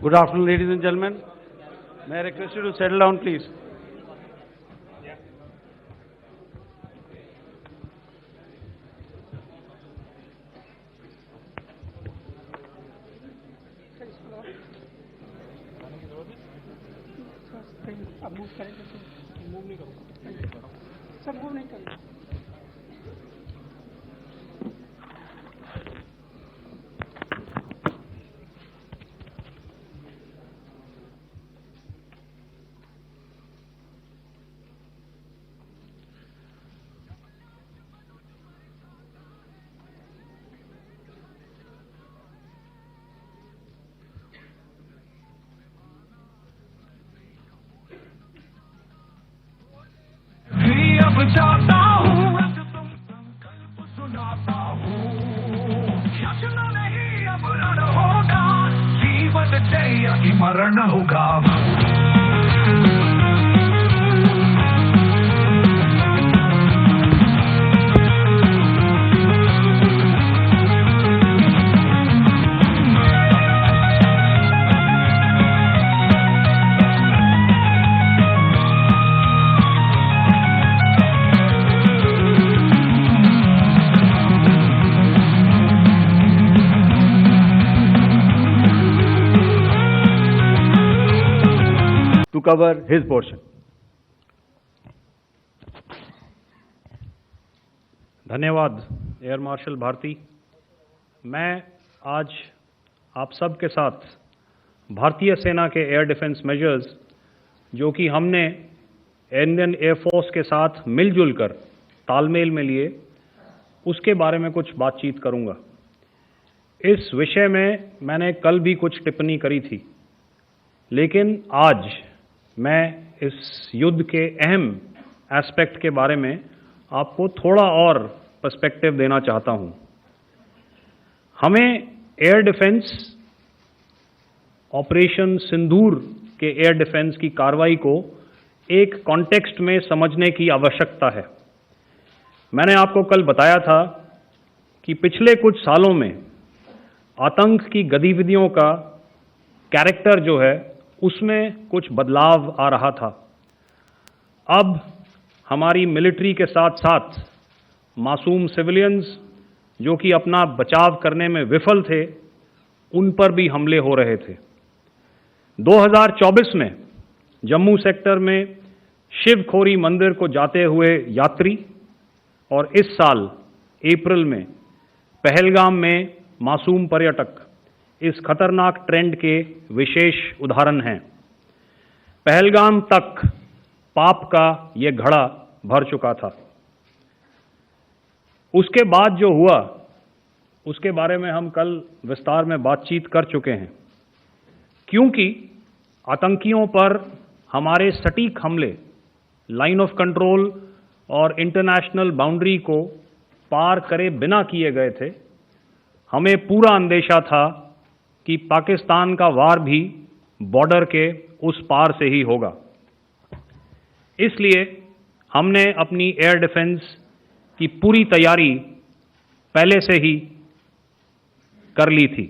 Good afternoon, ladies and gentlemen. May I request you to settle down, please? जाता हूँ संकल्प सुनाता हूँ शासन नहीं अब रण होगा जीवन जय कि मरण होगा To cover his portion. धन्यवाद एयर मार्शल भारती। मैं आज आप सब के साथ भारतीय सेना के एयर डिफेंस मेजर्स जो कि हमने इंडियन एयरफोर्स के साथ मिलजुल कर तालमेल में लिए उसके बारे में कुछ बातचीत करूंगा। इस विषय में मैंने कल भी कुछ टिप्पणी करी थी, लेकिन आज मैं इस युद्ध के अहम एस्पेक्ट के बारे में आपको थोड़ा और पर्सपेक्टिव देना चाहता हूं। हमें एयर डिफेंस ऑपरेशन सिंदूर के एयर डिफेंस की कार्रवाई को एक कॉन्टेक्स्ट में समझने की आवश्यकता है। मैंने आपको कल बताया था कि पिछले कुछ सालों में आतंक की गतिविधियों का कैरेक्टर जो है उसमें कुछ बदलाव आ रहा था। अब हमारी मिलिट्री के साथ साथ मासूम सिविलियंस जो कि अपना बचाव करने में विफल थे, उन पर भी हमले हो रहे थे। 2024 में जम्मू सेक्टर में शिवखोरी मंदिर को जाते हुए यात्री और इस साल अप्रैल में पहलगाम में मासूम पर्यटक इस खतरनाक ट्रेंड के विशेष उदाहरण हैं। पहलगाम तक पाप का ये घड़ा भर चुका था। उसके बाद जो हुआ उसके बारे में हम कल विस्तार में बातचीत कर चुके हैं। क्योंकि आतंकियों पर हमारे सटीक हमले लाइन ऑफ कंट्रोल और इंटरनेशनल बाउंड्री को पार करे बिना किए गए थे, हमें पूरा अंदेशा था कि पाकिस्तान का वार भी बॉर्डर के उस पार से ही होगा। इसलिए हमने अपनी एयर डिफेंस की पूरी तैयारी पहले से ही कर ली थी।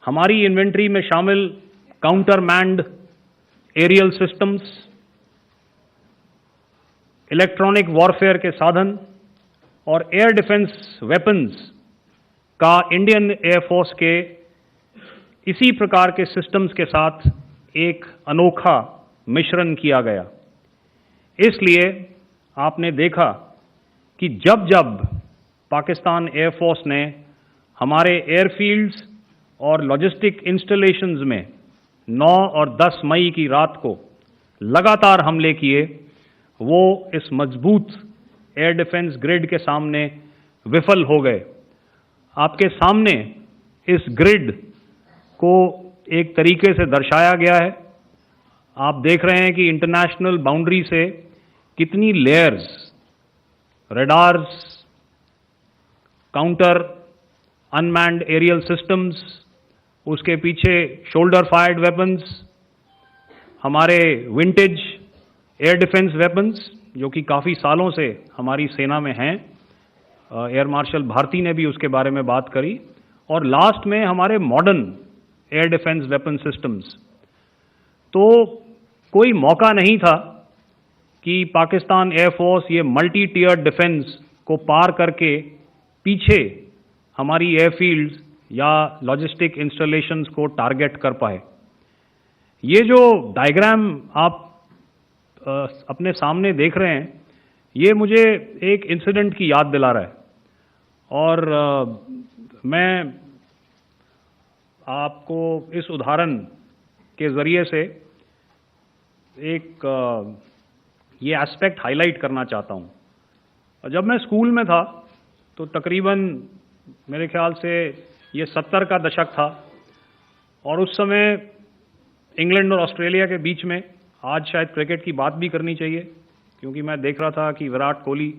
हमारी इन्वेंट्री में शामिल counter manned aerial systems, electronic warfare के साधन और एयर डिफेंस वेपन्स का इंडियन एयरफोर्स के इसी प्रकार के सिस्टम्स के साथ एक अनोखा मिश्रण किया गया। इसलिए आपने देखा कि जब जब पाकिस्तान एयरफोर्स ने हमारे एयरफील्ड्स और लॉजिस्टिक इंस्टॉलेशंस में 9 और 10 मई की रात को लगातार हमले किए, वो इस मजबूत एयर डिफेंस ग्रिड के सामने विफल हो गए। आपके सामने इस ग्रिड को एक तरीके से दर्शाया गया है। आप देख रहे हैं कि इंटरनेशनल बाउंड्री से कितनी layers, radars, counter unmanned aerial systems, उसके पीछे शोल्डर फायर्ड वेपन्स, हमारे विंटेज एयर डिफेंस वेपन्स जो कि काफ़ी सालों से हमारी सेना में हैं। एयर मार्शल भारती ने भी उसके बारे में बात करी। और लास्ट में हमारे modern air defence weapon systems. तो कोई मौका नहीं था कि पाकिस्तान एयरफोर्स ये मल्टी टियर डिफेंस को पार करके पीछे हमारी एयरफील्ड्स या लॉजिस्टिक इंस्टॉलेशंस को टारगेट कर पाए। ये जो डायग्राम आप अपने सामने देख रहे हैं, ये मुझे एक इंसिडेंट की याद दिला रहा है, और मैं आपको इस उदाहरण के ज़रिए से एक ये एस्पेक्ट हाईलाइट करना चाहता हूँ। जब मैं स्कूल में था तो तकरीबन मेरे ख्याल से ये 70 का दशक था, और उस समय इंग्लैंड और ऑस्ट्रेलिया के बीच में, आज शायद क्रिकेट की बात भी करनी चाहिए क्योंकि मैं देख रहा था कि विराट कोहली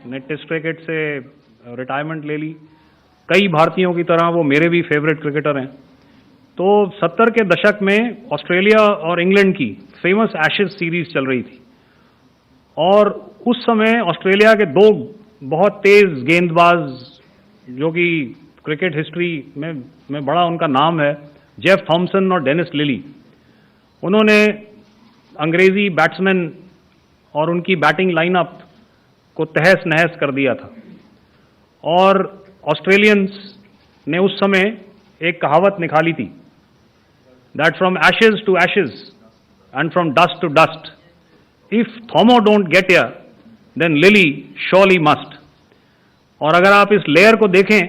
ने टेस्ट क्रिकेट से रिटायरमेंट ले ली। कई भारतीयों की तरह वो मेरे भी फेवरेट क्रिकेटर हैं। तो 70 के दशक में ऑस्ट्रेलिया और इंग्लैंड की फेमस एशेज सीरीज चल रही थी, और उस समय ऑस्ट्रेलिया के दो बहुत तेज गेंदबाज, जो कि क्रिकेट हिस्ट्री में बड़ा उनका नाम है, जेफ थॉमसन और डेनिस लिली, उन्होंने अंग्रेजी बैट्समैन और उनकी बैटिंग लाइनअप को तहस नहस कर दिया था। और ऑस्ट्रेलियंस ने उस समय एक कहावत निकाली थी, that from ashes to ashes and from dust to dust, if Thommo don't get here then Lillee surely must. और अगर आप इस लेयर को देखें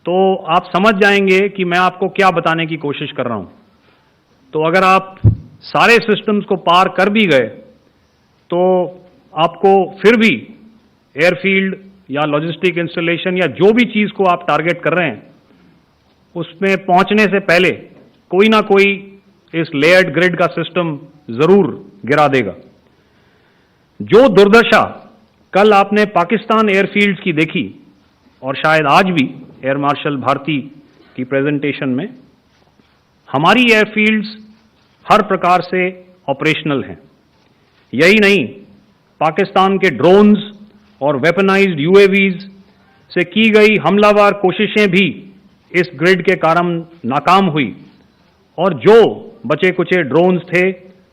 तो आप समझ जाएंगे कि मैं आपको क्या बताने की कोशिश कर रहा हूं। तो अगर आप सारे सिस्टम्स को पार कर भी गए तो आपको फिर भी एयरफील्ड या लॉजिस्टिक इंस्टॉलेशन या जो भी चीज को आप टारगेट कर रहे हैं, उसमें पहुंचने से पहले कोई ना कोई इस लेयर्ड ग्रिड का सिस्टम जरूर गिरा देगा। जो दुर्दशा कल आपने पाकिस्तान एयरफील्ड्स की देखी, और शायद आज भी एयर मार्शल भारती की प्रेजेंटेशन में, हमारी एयरफील्ड्स हर प्रकार से ऑपरेशनल हैं। यही नहीं, पाकिस्तान के ड्रोन्स और वेपनाइज्ड यूएवीज से की गई हमलावर कोशिशें भी इस ग्रिड के कारण नाकाम हुई, और जो बचे कुचे ड्रोन्स थे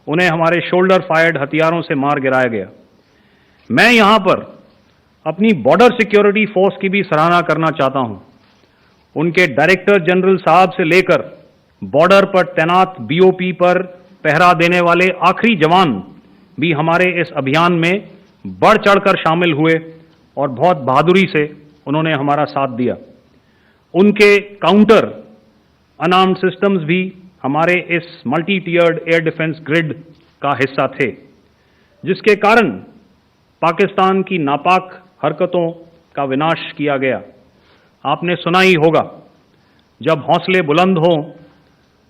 उन्हें हमारे शोल्डर फायर्ड हथियारों से मार गिराया गया। मैं यहां पर अपनी बॉर्डर सिक्योरिटी फोर्स की भी सराहना करना चाहता हूं। उनके डायरेक्टर जनरल साहब से लेकर बॉर्डर पर तैनात बीओपी पर पहरा देने वाले आखिरी जवान भी हमारे इस अभियान में बढ़ चढ़कर शामिल हुए और बहुत बहादुरी से उन्होंने हमारा साथ दिया। उनके काउंटर अनार्म्ड सिस्टम्स भी हमारे इस मल्टी टियर्ड एयर डिफेंस ग्रिड का हिस्सा थे, जिसके कारण पाकिस्तान की नापाक हरकतों का विनाश किया गया। आपने सुना ही होगा, जब हौसले बुलंद हों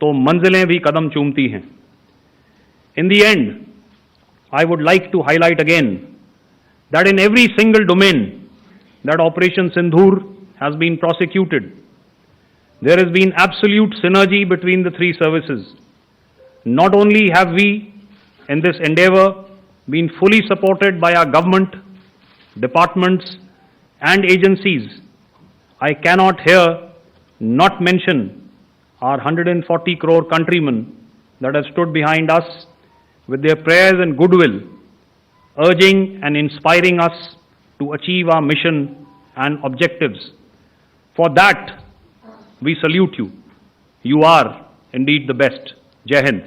तो मंजिलें भी कदम चूमती हैं। In the end, I would like to highlight again that in every single domain that Operation Sindhur has been prosecuted, there has been absolute synergy between the three services. Not only have we, in this endeavor, been fully supported by our government, departments and agencies, I cannot here not mention our 140 crore countrymen that have stood behind us with their prayers and goodwill, urging and inspiring us to achieve our mission and objectives. For that, we salute you. You are indeed the best. Jai Hind.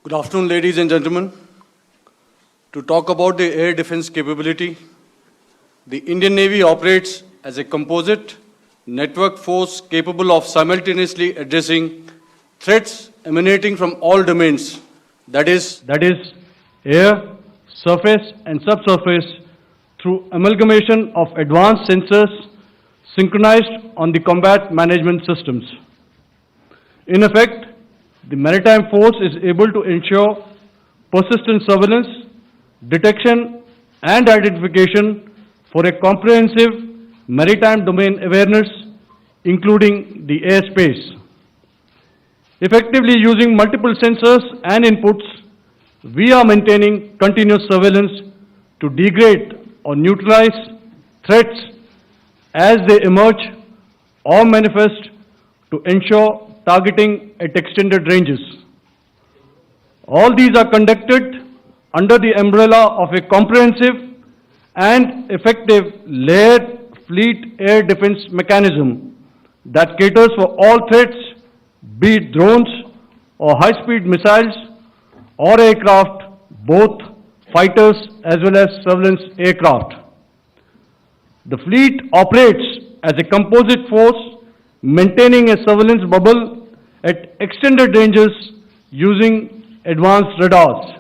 Good afternoon, ladies and gentlemen. To talk about the air defense capability, the Indian Navy operates as a composite network force capable of simultaneously addressing threats emanating from all domains, that is air, surface and subsurface, through amalgamation of advanced sensors synchronized on the combat management systems. In effect, the maritime force is able to ensure persistent surveillance, detection and identification for a comprehensive maritime domain awareness, including the airspace. Effectively using multiple sensors and inputs, we are maintaining continuous surveillance to degrade or neutralize threats as they emerge or manifest to ensure targeting at extended ranges. All these are conducted under the umbrella of a comprehensive and effective layered fleet air defense mechanism that caters for all threats, be it drones or high-speed missiles or aircraft, both fighters as well as surveillance aircraft. The fleet operates as a composite force, maintaining a surveillance bubble at extended ranges using advanced radars.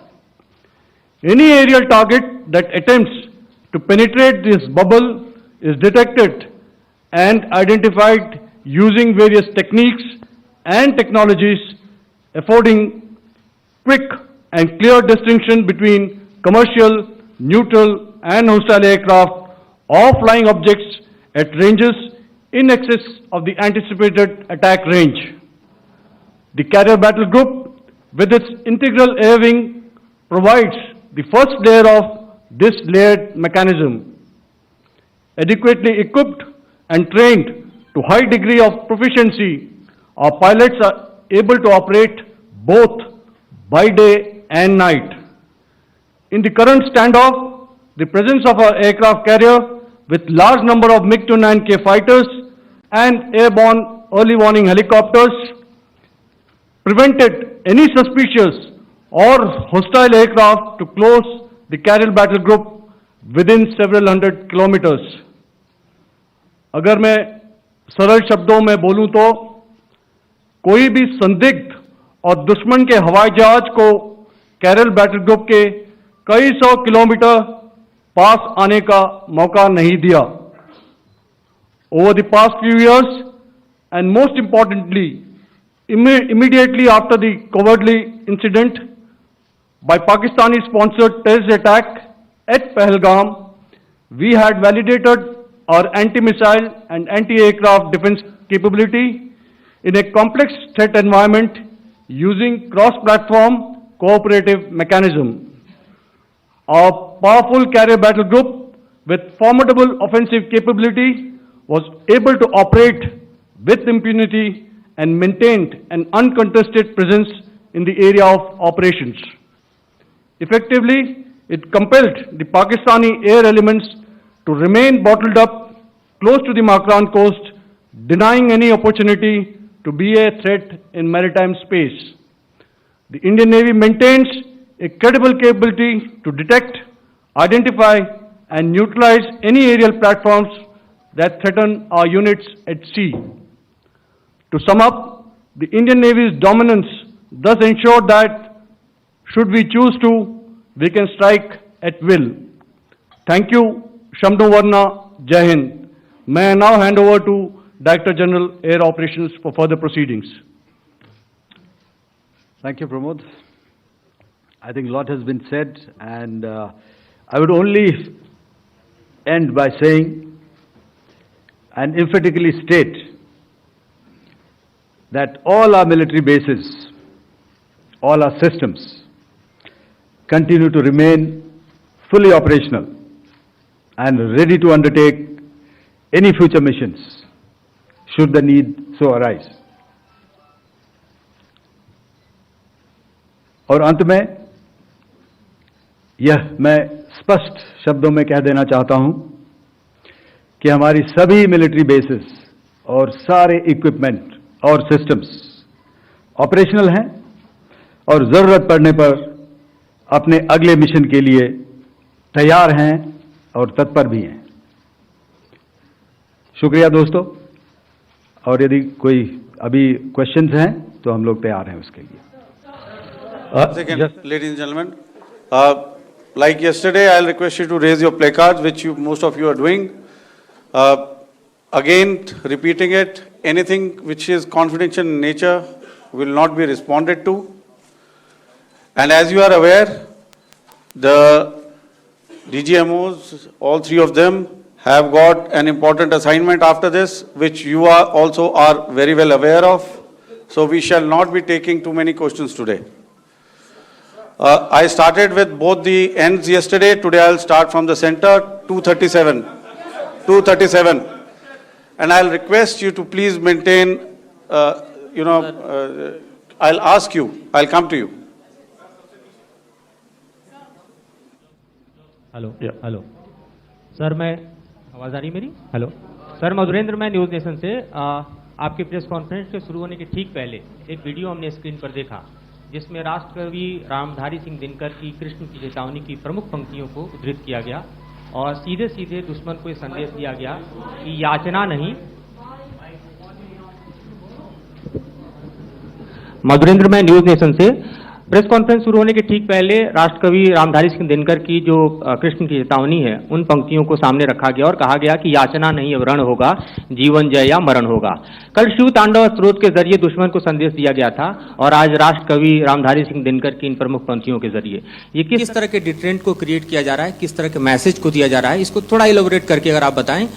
Any aerial target that attempts to penetrate this bubble is detected and identified using various techniques and technologies, affording quick and clear distinction between commercial, neutral, and hostile aircraft or flying objects at ranges in excess of the anticipated attack range. The Carrier Battle Group, with its integral air wing, provides the first layer of this layered mechanism. Adequately equipped and trained to high degree of proficiency, our pilots are able to operate both by day and night. In the current standoff, the presence of our aircraft carrier with large number of MiG-29K fighters and airborne early warning helicopters prevented any suspicious or hostile aircraft to close the Carrier Battle Group within several hundred kilometers. अगर मैं सरल शब्दों में बोलूं तो कोई भी संदिग्ध और दुश्मन के हवाई जहाज को कैरल बैटल ग्रुप के कई सौ किलोमीटर पास आने का मौका नहीं दिया. Over the past few years, and most importantly, immediately after the cowardly incident by Pakistani-sponsored terrorist attack at Pahalgam, we had validated our anti-missile and anti-aircraft defense capability in a complex threat environment using cross-platform cooperative mechanism. Our powerful carrier battle group with formidable offensive capability was able to operate with impunity and maintained an uncontested presence in the area of operations. Effectively, it compelled the Pakistani air elements to remain bottled up close to the Makran coast, denying any opportunity to be a threat in maritime space. The Indian Navy maintains a credible capability to detect, identify, and neutralize any aerial platforms that threaten our units at sea. To sum up, the Indian Navy's dominance thus ensured that, should we choose to, we can strike at will. Thank you, Shamdhu Varna, Jai Hind. May I now hand over to Director General Air Operations for further proceedings. Thank you, Pramod. I think a lot has been said, and I would only end by saying and emphatically state that all our military bases, all our systems continue to remain fully operational and ready to undertake any future missions should the need so arise. और अंत में यह मैं स्पष्ट शब्दों में कह देना चाहता हूं कि हमारी सभी मिलिट्री बेसेस और सारे इक्विपमेंट और सिस्टम्स ऑपरेशनल हैं और जरूरत पड़ने पर अपने अगले मिशन के लिए तैयार हैं और तत्पर भी हैं. शुक्रिया दोस्तों, और यदि कोई अभी क्वेश्चंस हैं तो हम लोग तैयार हैं उसके लिए. Ladies and gentlemen, like yesterday, I'll request you to raise your placards, which most of you are doing. Again, repeating it, anything which is confidential in nature will not be responded to. And as you are aware, the DGMOs, all three of them, have got an important assignment after this, which you are also very well aware of. So we shall not be taking too many questions today. I started with both the ends yesterday. Today I'll start from the center. 237. 237. And I'll request you to please maintain, I'll ask you, I'll come to you. Hello hello sir, मैं आवाज़ आ रही मेरी? Hello sir, Madhurendra, मैं news nation से। आपके press conference के शुरू होने के ठीक पहले एक वीडियो हमने स्क्रीन पर देखा जिसमें राष्ट्रकवि रामधारी सिंह दिनकर की कृष्ण की चेतावनी की प्रमुख पंक्तियों को उद्धृत किया गया और सीधे सीधे दुश्मन को ये संदेश दिया गया कि याचना नहीं। मधुरेंद्र, मैं न्यूज़ नेशन से। प्रेस कॉन्फ्रेंस शुरू होने के ठीक पहले राष्ट्रकवि रामधारी सिंह दिनकर की जो कृष्ण की चेतावनी है उन पंक्तियों को सामने रखा गया और कहा गया कि याचना नहीं अब रण होगा, जीवन जय या मरण होगा। कल शिव तांडव स्रोत के जरिए दुश्मन को संदेश दिया गया था और आज राष्ट्रकवि रामधारी सिंह दिनकर की इन प्रमुख पंक्तियों के जरिए ये किस तरह के डिटरेंट को क्रिएट किया जा रहा है, किस तरह के मैसेज को दिया जा रहा है, इसको थोड़ा इलेबोरेट करके अगर आप बताएं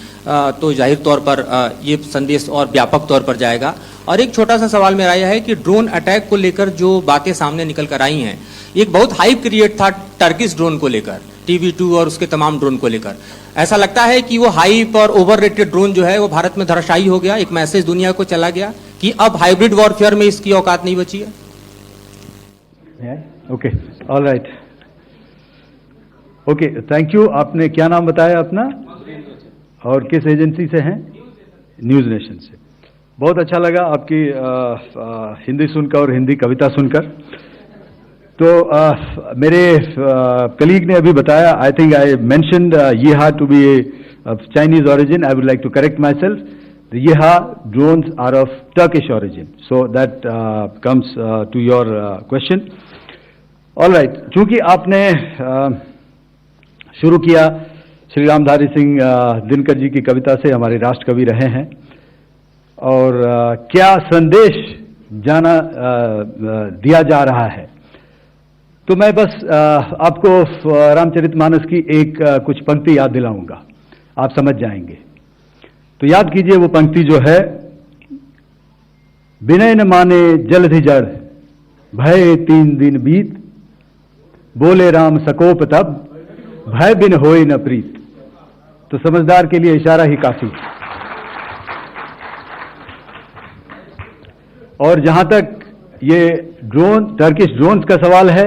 तो जाहिर तौर पर ये संदेश और व्यापक तौर पर जाएगा। और एक छोटा सा सवाल मेरा यह है कि ड्रोन अटैक को लेकर जो बातें सामने निकल कर आई हैं, एक बहुत हाइप क्रिएट था टर्किश ड्रोन को लेकर, TB2 और उसके तमाम ड्रोन को लेकर। ऐसा लगता है कि वो हाइप और ओवररेटेड ड्रोन जो है वो भारत में धराशायी हो गया, एक मैसेज दुनिया को चला गया कि अब हाइब्रिड वॉरफेयर में इसकी औकात नहीं बची है। Okay, all right, okay, thank you. आपने क्या नाम बताया अपना और किस एजेंसी से हैं? न्यूज़ नेशन से। बहुत अच्छा लगा आपकी हिंदी सुनकर और हिंदी कविता सुनकर। तो मेरे कलीग ने अभी बताया, आई थिंक आई मेंशन्ड येहा to be Chinese origin. I would like to correct myself. The Yeha drones are of Turkish origin. So that comes to your question. All right. चूंकि आपने शुरू किया श्री रामधारी सिंह दिनकर जी की कविता से, हमारे राष्ट्रकवि रहे हैं, और क्या संदेश दिया जा रहा है, तो मैं बस आपको रामचरितमानस की एक कुछ पंक्ति याद दिलाऊंगा, आप समझ जाएंगे। तो याद कीजिए वो पंक्ति जो है, विनय न माने जलधि जड़, भय 3 दिन बीत, बोले राम सकोप तब, भय बिन होए न प्रीत। तो समझदार के लिए इशारा ही काफी। और जहां तक ये टर्किश ड्रोन्स का सवाल है,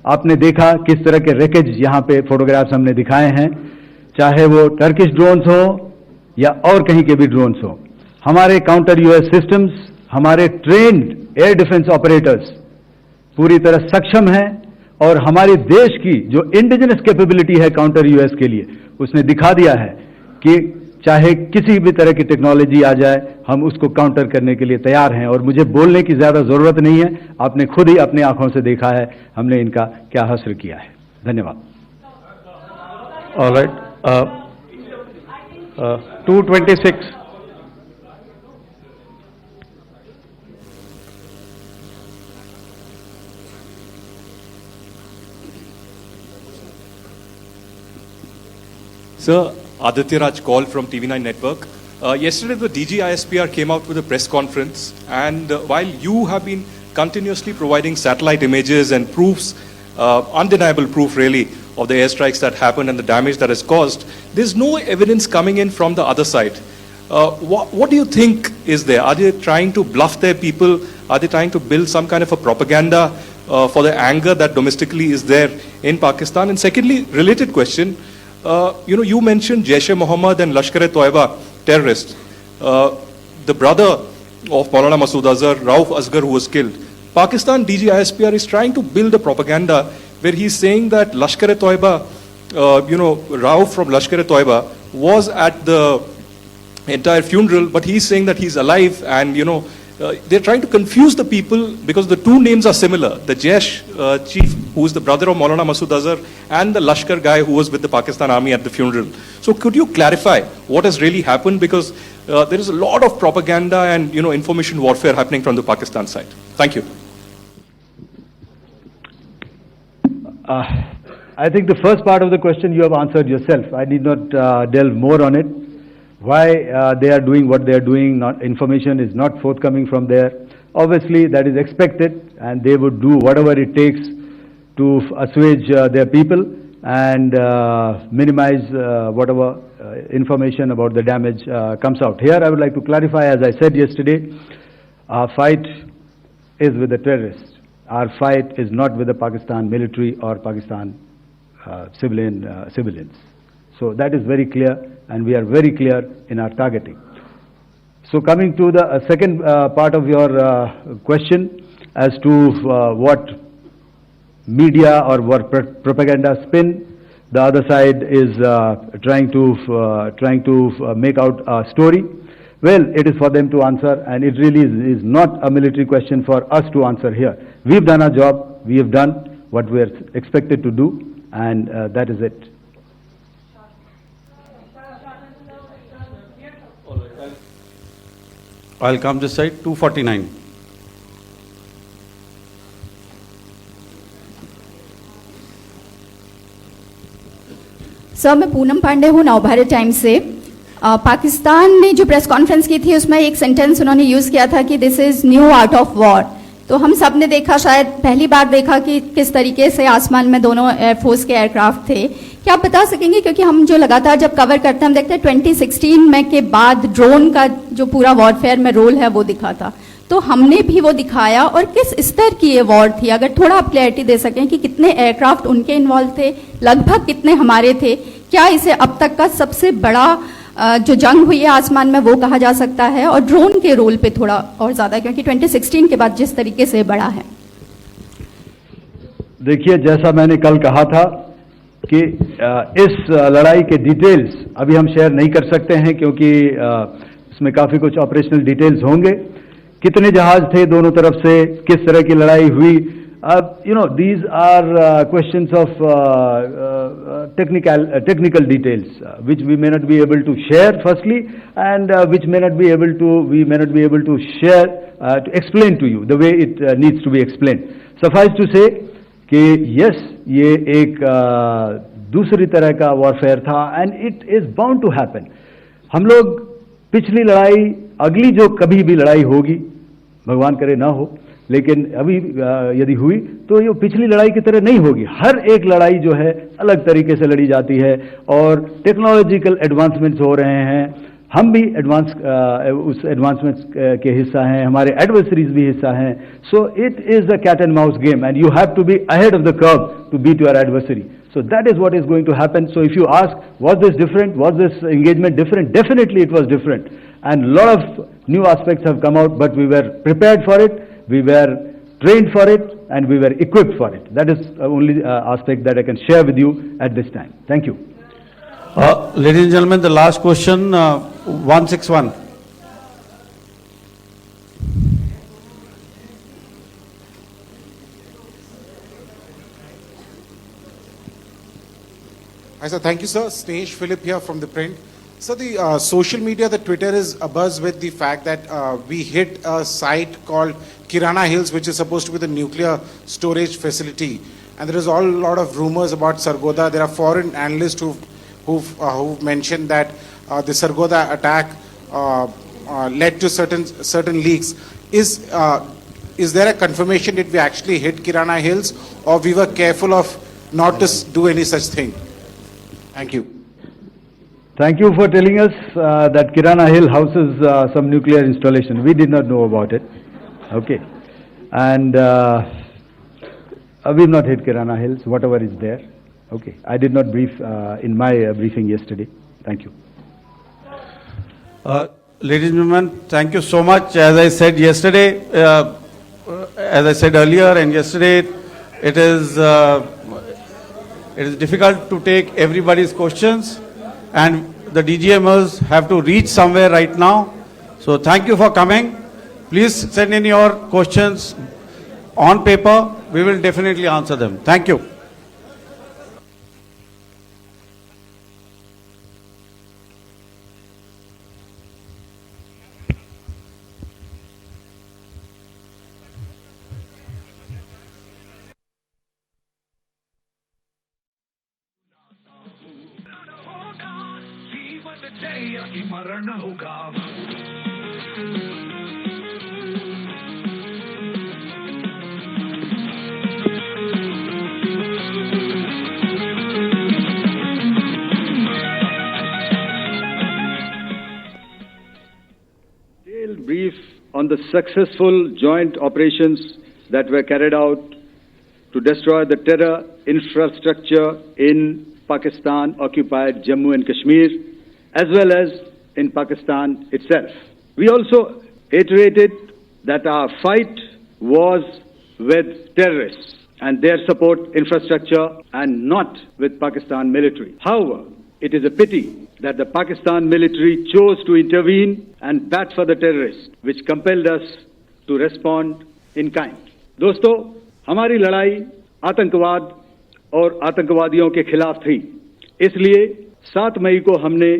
आपने देखा किस तरह के रैकेज यहां पे फोटोग्राफ्स हमने दिखाए हैं, चाहे वो टर्किश ड्रोन्स हो या और कहीं के भी ड्रोन्स हो। हमारे काउंटर यूएस सिस्टम्स, हमारे ट्रेन्ड एयर डिफेंस ऑपरेटर्स पूरी तरह सक्षम हैं और हमारे देश की जो इंडिजिनस कैपेबिलिटी है काउंटर यूएस के लिए, उसने दिखा दिया है कि चाहे किसी भी तरह की टेक्नोलॉजी आ जाए, हम उसको काउंटर करने के लिए तैयार हैं। और मुझे बोलने की ज्यादा जरूरत नहीं है, आपने खुद ही अपने आंखों से देखा है हमने इनका क्या हश्र किया है। धन्यवाद। Alright, 226. Sir, Aditya Raj call from TV9 Network. Yesterday, the DG ISPR came out with a press conference, and while you have been continuously providing satellite images and proofs, undeniable proof really, of the airstrikes that happened and the damage that is caused, there's no evidence coming in from the other side. What do you think is there? Are they trying to bluff their people? Are they trying to build some kind of a propaganda for the anger that domestically is there in Pakistan? And secondly, related question, you mentioned Jaish-e-Mohammed and Lashkar-e-Toiba terrorists. The brother of Maulana Masood Azhar, Rauf Asghar, who was killed. Pakistan DG ISPR is trying to build a propaganda where he's saying that Lashkar-e-Toiba, Rauf from Lashkar-e-Toiba was at the entire funeral, but he's saying that he's alive, and they're trying to confuse the people because the two names are similar. The Jaish chief, who is the brother of Maulana Masood Azhar, and the Lashkar guy who was with the Pakistan army at the funeral. So could you clarify what has really happened? Because there is a lot of propaganda and information warfare happening from the Pakistan side. Thank you. I think the first part of the question you have answered yourself. I need not delve more on it. Why they are doing what they are doing, information is not forthcoming from there. Obviously, that is expected, and they would do whatever it takes to assuage their people. and minimize whatever information about the damage comes out. Here I would like to clarify, as I said yesterday, our fight is with the terrorists. Our fight is not with the Pakistan military or Pakistan civilians. So that is very clear, and we are very clear in our targeting. So coming to the second part of your question as to what media or what propaganda spin the other side is trying to make out a story. Well, it is for them to answer, and it really is not a military question for us to answer here. We've done our job, we have done what we are expected to do, and that is it. I'll come this side, 249. Sir, मैं पूनम पांडे हूँ, Navbharat times से। पाकिस्तान ने जो press conference की थी उसमें एक sentence उन्होंने यूज़ किया था कि this is new art of war. तो हम सब ने देखा, शायद पहली बार देखा कि किस तरीके से आसमान में दोनों एयरफोर्स के एयरक्राफ्ट थे। क्या आप बता सकेंगे, क्योंकि हम जो लगातार जब कवर करते हैं हम देखते हैं 2016 में के बाद ड्रोन का जो पूरा वॉरफेयर में रोल है वो दिखा था, तो हमने भी वो दिखाया, और किस स्तर की ये वॉर थी? अगर थोड़ा आप क्लैरिटी दे सकें कि कितने एयरक्राफ्ट उनके इन्वॉल्व थे, लगभग कितने हमारे थे, क्या इसे अब तक का सबसे बड़ा जो जंग हुई है आसमान में वो कहा जा सकता है? और ड्रोन के रोल पे थोड़ा और ज्यादा, क्योंकि 2016 के बाद जिस तरीके से बढ़ा है। देखिए, जैसा मैंने कल कहा था कि इस लड़ाई के डिटेल्स अभी हम शेयर नहीं कर सकते हैं, क्योंकि इसमें काफी कुछ ऑपरेशनल डिटेल्स होंगे। कितने जहाज थे दोनों तरफ से, किस तरह की लड़ाई हुई, these are questions of technical details which we may not be able to share firstly, and which we may not be able to share to explain to you the way it needs to be explained. Suffice to say कि yes, ये एक दूसरी तरह का warfare था, and it is bound to happen. हम लोग पिछली लड़ाई, अगली जो कभी भी लड़ाई होगी, भगवान करे ना हो, लेकिन अभी यदि हुई तो ये पिछली लड़ाई की तरह नहीं होगी। हर एक लड़ाई जो है अलग तरीके से लड़ी जाती है, और टेक्नोलॉजिकल एडवांसमेंट्स हो रहे हैं। हम भी उस एडवांसमेंट्स के हिस्सा हैं, हमारे एडवर्सरीज भी हिस्सा हैं। So it is a cat and mouse game, and you have to be ahead of the curve to beat your adversary. So that is what is going to happen. So if you ask, was this different? Was this engagement different? Definitely it was different. And a lot of new aspects have come out, but we were prepared for it, we were trained for it, and we were equipped for it. That is the only aspect that I can share with you at this time. Thank you. Ladies and gentlemen, the last question, 161. Hi, sir. Thank you, sir. Snesh Philip here from The Print. So the social media, the Twitter is abuzz with the fact that we hit a site called Kirana Hills, which is supposed to be the nuclear storage facility. And there is a lot of rumors about Sargodha. There are foreign analysts who've mentioned that the Sargodha attack led to certain leaks. Is there a confirmation that we actually hit Kirana Hills, or we were careful of not to do any such thing? Thank you. Thank you for telling us that Kirana Hill houses some nuclear installation. We did not know about it. Okay. And we've not hit Kirana Hills, whatever is there. Okay. I did not brief in my briefing yesterday. Thank you. Ladies and gentlemen, thank you so much. As I said yesterday, as I said earlier and yesterday, it is difficult to take everybody's questions, and the DGMers have to reach somewhere right now. So thank you for coming. Please send in your questions on paper. We will definitely answer them. Thank you. जीवन जय की मरण होगा। detailed brief on the successful joint operations that were carried out to destroy the terror infrastructure in Pakistan-occupied Jammu and Kashmir, as well as in Pakistan itself. We also iterated that our fight was with terrorists and their support infrastructure and not with Pakistan military. However, it is a pity that the Pakistan military chose to intervene and bat for the terrorists, which compelled us to respond in kind. दोस्तों, हमारी लड़ाई आतंकवाद और आतंकवादियों के खिलाफ थी। इसलिए 7 मई को हमने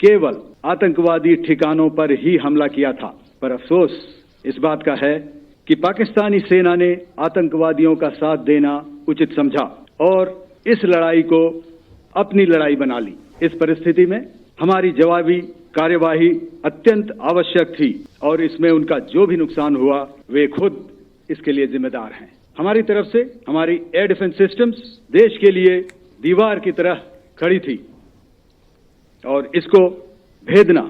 केवल आतंकवादी ठिकानों पर ही हमला किया था। पर अफसोस इस बात का है कि पाकिस्तानी सेना ने आतंकवादियों का साथ देना उचित समझा और इस लड़ाई को अपनी लड़ाई बना ली। इस परिस्थिति में हमारी जवाबी कार्यवाही अत्यंत आवश्यक थी और इसमें उनका जो भी नुकसान हुआ वे खुद इसके लिए जिम्मेदार हैं। हमारी तरफ से हमारी एयर डिफेंस सिस्टम्स देश के लिए दीवार की तरह खड़ी थी और इसको भेदना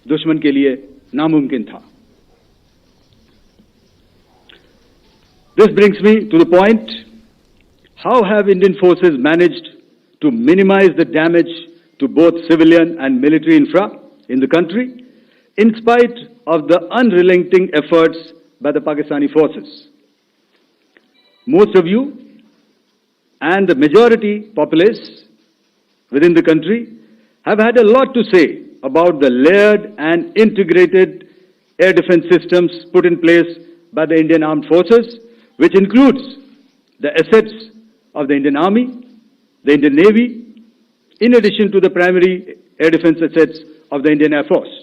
दुश्मन के लिए नामुमकिन था। This brings me to the point, how have Indian forces managed to minimize the damage to both civilian and military infra in the country, in spite of the unrelenting efforts by the Pakistani forces? Most of you and the majority populace within the country have had a lot to say about the layered and integrated air defense systems put in place by the Indian Armed Forces, which includes the assets of the Indian Army, the Indian Navy, in addition to the primary air defense assets of the Indian Air Force.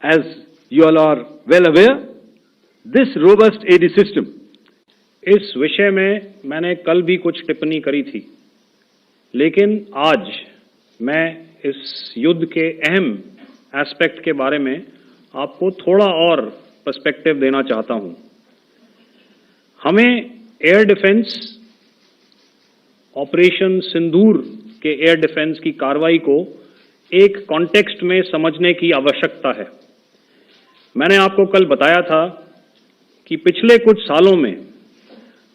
As you all are well aware, this robust AD system, इस विषय में मैंने कल भी कुछ टिप्पणी करी थी, लेकिन आज मैं इस युद्ध के अहम एस्पेक्ट के बारे में आपको थोड़ा और पर्सपेक्टिव देना चाहता हूं। हमें एयर डिफेंस ऑपरेशन सिंदूर के एयर डिफेंस की कार्रवाई को एक कॉन्टेक्स्ट में समझने की आवश्यकता है। मैंने आपको कल बताया था कि पिछले कुछ सालों में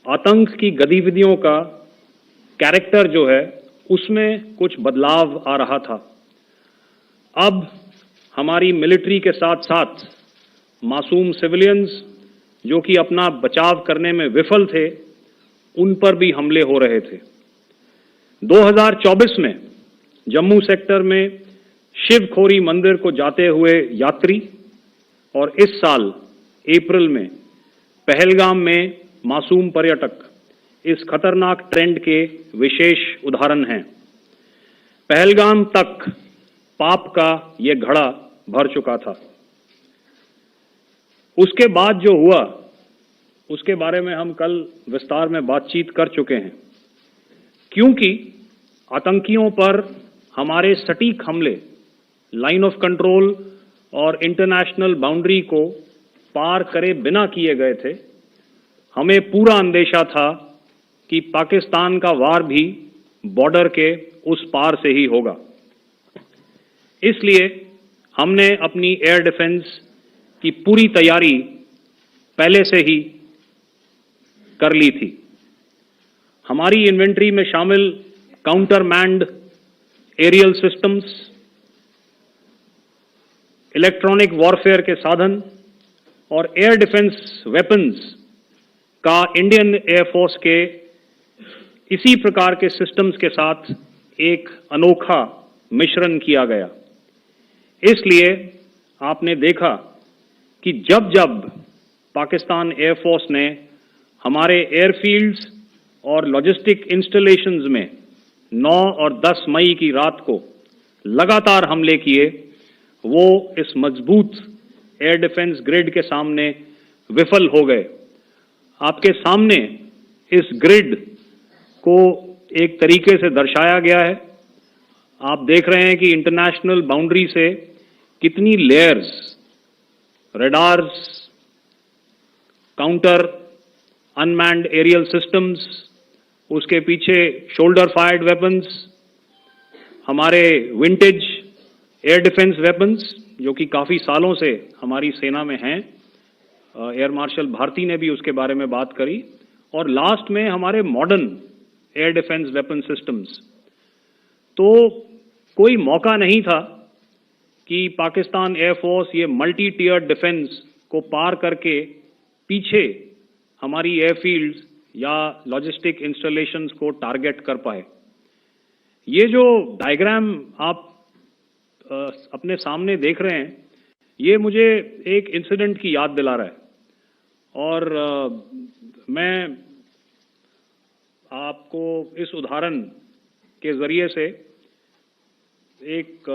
आतंक की गतिविधियों का कैरेक्टर जो है उसमें कुछ बदलाव आ रहा था। अब हमारी मिलिट्री के साथ साथ मासूम सिविलियंस जो कि अपना बचाव करने में विफल थे, उन पर भी हमले हो रहे थे। 2024 में जम्मू सेक्टर में शिवखोरी मंदिर को जाते हुए यात्री और इस साल अप्रैल में पहलगाम में मासूम पर्यटक इस खतरनाक ट्रेंड के विशेष उदाहरण हैं। पहलगाम तक पाप का ये घड़ा भर चुका था। उसके बाद जो हुआ उसके बारे में हम कल विस्तार में बातचीत कर चुके हैं, क्योंकि आतंकियों पर हमारे सटीक हमले लाइन ऑफ कंट्रोल और इंटरनेशनल बाउंड्री को पार करे बिना किए गए थे। हमें पूरा अंदेशा था कि पाकिस्तान का वार भी बॉर्डर के उस पार से ही होगा। इसलिए हमने अपनी एयर डिफेंस की पूरी तैयारी पहले से ही कर ली थी। हमारी इन्वेंट्री में शामिल counter manned aerial systems, electronic warfare के साधन और एयर डिफेंस वेपन्स का इंडियन एयरफोर्स के इसी प्रकार के सिस्टम्स के साथ एक अनोखा मिश्रण किया गया। इसलिए आपने देखा कि जब जब पाकिस्तान एयरफोर्स ने हमारे एयरफील्ड्स और लॉजिस्टिक इंस्टॉलेशंस में 9 और 10 मई की रात को लगातार हमले किए, वो इस मजबूत एयर डिफेंस ग्रिड के सामने विफल हो गए। आपके सामने इस ग्रिड को एक तरीके से दर्शाया गया है। आप देख रहे हैं कि इंटरनेशनल बाउंड्री से कितनी layers, radars, counter unmanned aerial systems, उसके पीछे शोल्डर फायर्ड वेपन्स, हमारे विंटेज एयर डिफेंस वेपन्स जो कि काफ़ी सालों से हमारी सेना में हैं, एयर मार्शल भारती ने भी उसके बारे में बात करी, और लास्ट में हमारे modern air defence weapon systems. तो कोई मौका नहीं था कि पाकिस्तान एयरफोर्स ये मल्टी टियर डिफेंस को पार करके पीछे हमारी एयरफील्ड्स या लॉजिस्टिक इंस्टॉलेशंस को टारगेट कर पाए। ये जो डायग्राम आप अपने सामने देख रहे हैं, ये मुझे एक इंसिडेंट की याद दिला रहा है, और मैं आपको इस उदाहरण के जरिए से एक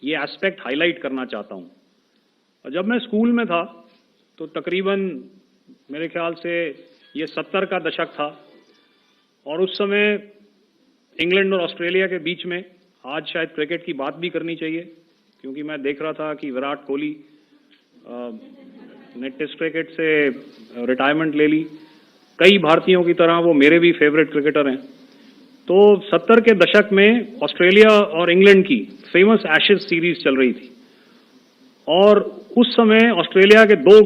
ये एस्पेक्ट हाईलाइट करना चाहता हूं। जब मैं स्कूल में था तो तकरीबन मेरे ख्याल से ये 70 का दशक था, और उस समय इंग्लैंड और ऑस्ट्रेलिया के बीच में, आज शायद क्रिकेट की बात भी करनी चाहिए क्योंकि मैं देख रहा था कि विराट कोहली ने टेस्ट क्रिकेट से रिटायरमेंट ले ली। कई भारतीयों की तरह वो मेरे भी फेवरेट क्रिकेटर हैं। तो 70 के दशक में ऑस्ट्रेलिया और इंग्लैंड की फेमस एशेज सीरीज चल रही थी, और उस समय ऑस्ट्रेलिया के 2